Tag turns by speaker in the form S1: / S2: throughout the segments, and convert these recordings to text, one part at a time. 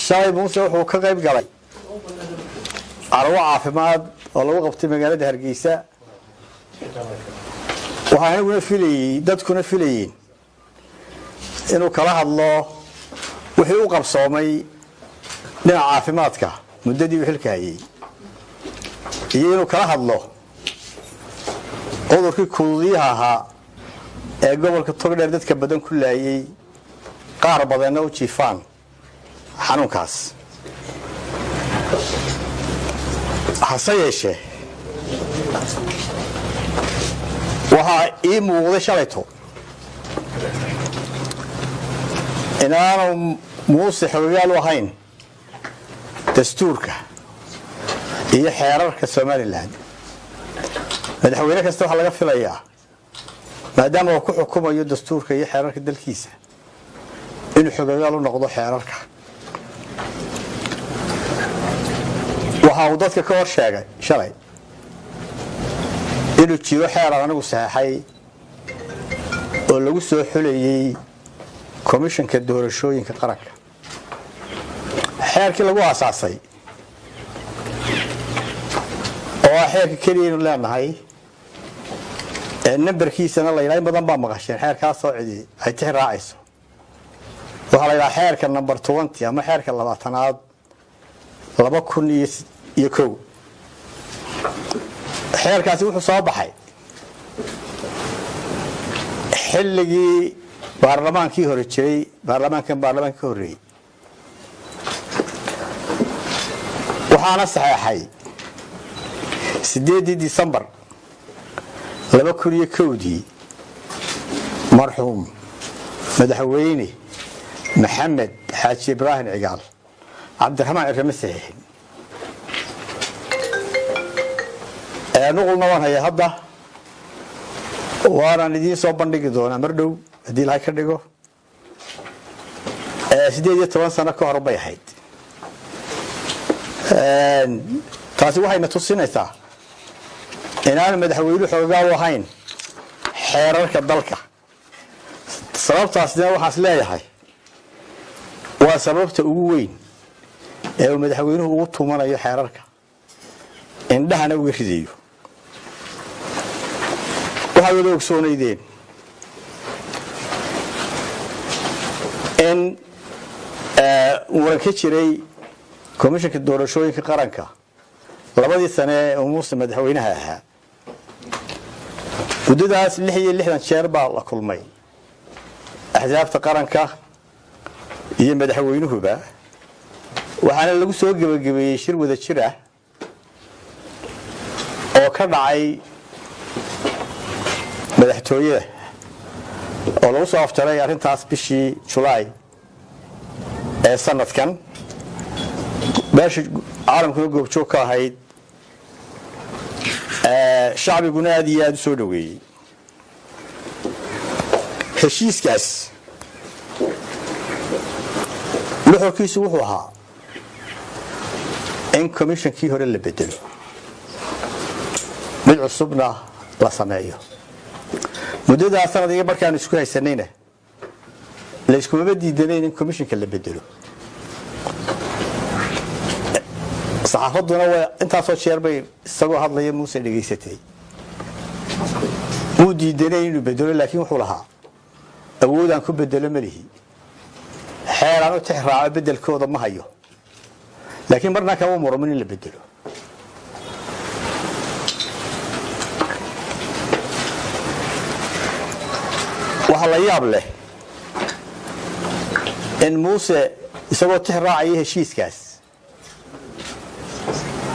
S1: shalay muuse wuxuu ka qayb galay carwo caafimaad oo lagu qabtay magaalada Hargeysa waxaana filayay dadkuna filayeen inuu kala hadlo wixii uu qabsoomay dhinaca caafimaadka muddadii uu xilka hayay iyo inuu kala hadlo cudurkii kuudiyaha ahaa ee gobolka Togdheer dadka badan ku laayay qaar badan oo jiifaan xanuunkaas hase yeeshee waxaa ii muuqday shalayto inaanu muuse xogayaal u ahayn dastuurka iyo xeerarka Somaliland madaxweyne kasta waxa laga filayaa maadaama uu ku xukumayo dastuurka iyo xeerarka dalkiisa inuu xogayaal u noqdo xeerarka waxa uu dadka ka hor sheegay shalay inuu jiro xeer anagu saxay oo lagu soo xulayay komishanka doorashooyinka qaranka xeerkii lagu aasaasay oo xeerka kaliya inuu leenahay numberkiisana la ilaa badan baa maqasheen xeerkaas oo cidi ay tixraacayso waxa la ilaa xeerka number 20 ama xeerka 20aad 2001 xeerkaasi wuxuu soo baxay xilligii baarlamaankii hore jiray baarlamaanka horeeyay waxaana saxeexay 8 December 2001 marxuum madaxweyne maxamed xaaji ibraahim cigaal cabdiraxmaan irame saxiixin nuqulna waan hayaa hadda waana idiin soo bandhigi doonaa mar dhow hadii la ka dhigo 18 sano ka hor bay ahayd taasi waxayna tusinaysaa inaan madaxweynuhu xogaal u ahayn xeerarka dalka sababtaasna waxaas leeyahay waa sababta ugu weyn ee uu madaxweynuhu ugu tumanayo xeerarka indhahana uga ridayo waxa wada ogsoonaydeen in waranka jiray komishanka doorashooyinka qaranka labadii sane ee muuse madaxweynaha ahaa muddadaas 66 jeer baa la kulmay axsaabta qaranka iyo madaxweynuhuba waxaana lagu soo gabagabeeyay shir wada jir ah oo ka dhacay madaxtooyada oo lagu soo aftaray arintaas bishii July ee sanadkan beesha caalamka goobjoog ka ahayd shacbiguna aad iyo aad u soo dhaweeyay heshiiskaas nuxurkiisu wuxuu ahaa in komishankii hore la bedelo mid cusubna la sameeyo muddada sanadii markaan isku haysanayna la isku ma diidaneen in komishanka la bedelo saxaafaduna waa intaasoo jeer bay isagoo hadlaya muuse dhageysatay uu diidanay inuu bedelo laakiin wuxuu lahaa awoodaan ku bedelo malihi xeeraan u tixraaco bedelkooda ma hayo laakiin marna kama murmin in la bedelo waxa la yaab leh in muuse isagoo tixraacay heshiiskaas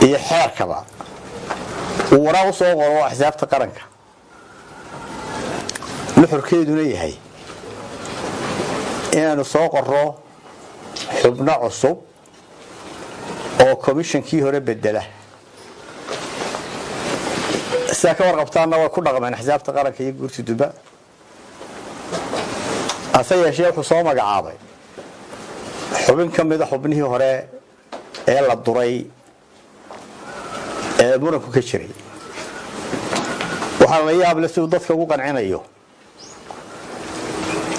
S1: iyo xeerkaba uu waraa u soo qoro axsaabta qaranka nuxurkeeduna yahay inaanu soo qorro xubno cusub oo komishankii hore bedela sida ka warqabtaana waa ku dhaqmeen axsaabta qaranka iyo guurtiduba ase yeeshee wuxuu soo magacaabay xubin ka mid ah xubnihii hore ee la duray ee muranku ka jiray waxaa la yaab leh siduu dadka ugu qancinayo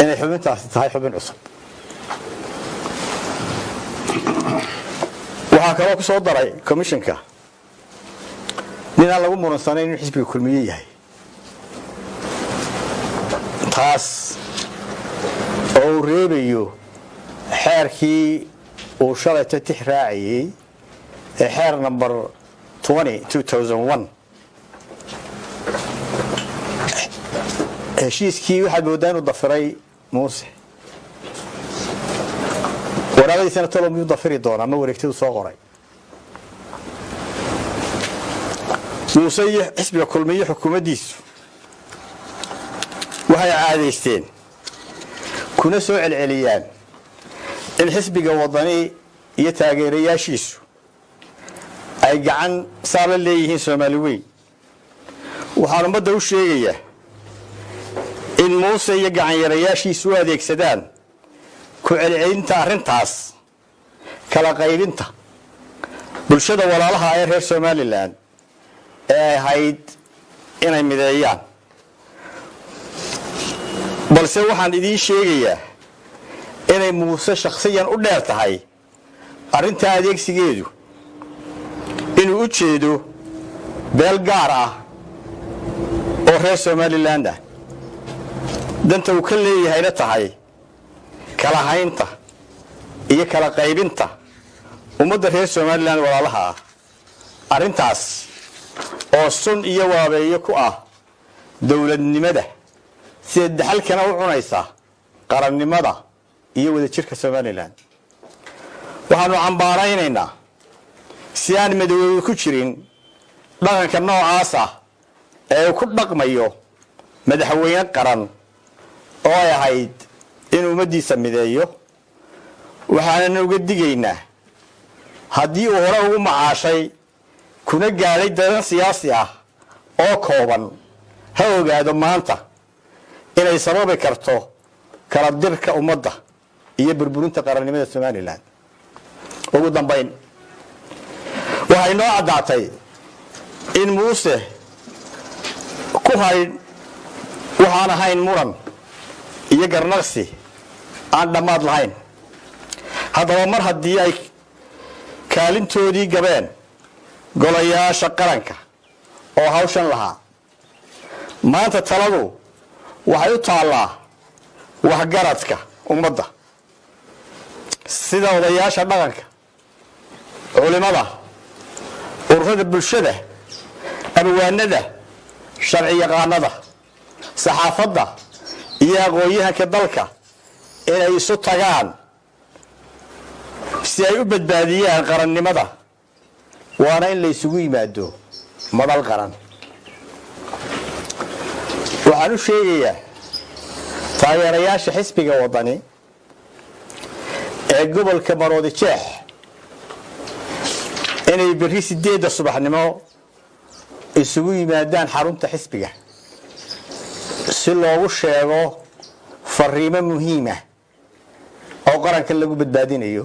S1: inay xubintaasi tahay xubin cusub waxaa kaloo ku soo daray commissionka nin aan lagu muransaneyn inuu xisbiga kulmiye yahay taas oo uu reebayo xeerkii uu shalayta tix raaciyey ee xeer number 2001 heshiiskii waxaad moodaa inuu dafiray muuse waraaqadiisana talo miyuu dafiri doonaa ma wareegtadu soo qoray muuse iyo xisbiga kulmiye xukuumaddiisu waxay caadaysteen kuna soo celceliyaan in xisbiga wadani iyo taageerayaashiisu ay gacan saar la leeyihiin Soomaali weyn waxaan ummadda u sheegayaa in muuse iyo gacan yarayaashiisu u adeegsadaan ku celcelinta arrintaas kala qaybinta bulshada walaalaha ee reer Somaliland ee ahayd inay mideeyaan balse waxaan idiin sheegayaa inay muuse shakhsiyan u dheer tahay arrinta adeegsigeedu inuu u jeedo beel gaar ah oo reer Somaliland ah danta uu ka leeyahayna tahay kala haynta iyo kala qaybinta ummadda reer Somaliland walaalaha ah arrintaas oo sun iyo waabeeyo ku ah dawladnimada sida dhaxalkana u cunaysa qarannimada iyo wadajirka Somaliland waxaanu cambaaraynaynaa si aan madowga ku jirin dhaqanka noocaas ah ee ku dhaqmayo madaxweyne qaran oo ay ahayd in ummadiisa mideeyo waxaan uga digaynaa haddii uu hore ugu macaashay kuna gaaray dadan siyaasi ah oo kooban ha ogaado maanta inay sababi karto kala dirka ummadda iyo burburinta qarannimada Somaliland ugu dambeyn waxay noo cadaatay in muuse ku hay waxaan ahayn muran iyo garnaqsi aan dhammaad lahayn haddaba mar haddii ay kaalintoodii gabeen golayaasha qaranka oo hawshan lahaa maanta taladu waxay u taallaa waxgaradka ummadda sida odayaasha dhaqanka culimada ururada bulshada abwaanada sharci yaqaanada saxaafadda iyo aqoonyahanka dalka inay isu tagaan si ay u badbaadiyaan qarannimada waana in la isugu yimaado madal qaran waxaan u sheegayaa taageerayaasha xisbiga wadani ee gobolka Maroodi Jeex inay berri 8 subaxnimo isugu yimaadaan xarunta xisbiga si loogu sheego fariimo muhiim ah oo qaranka lagu badbaadinayo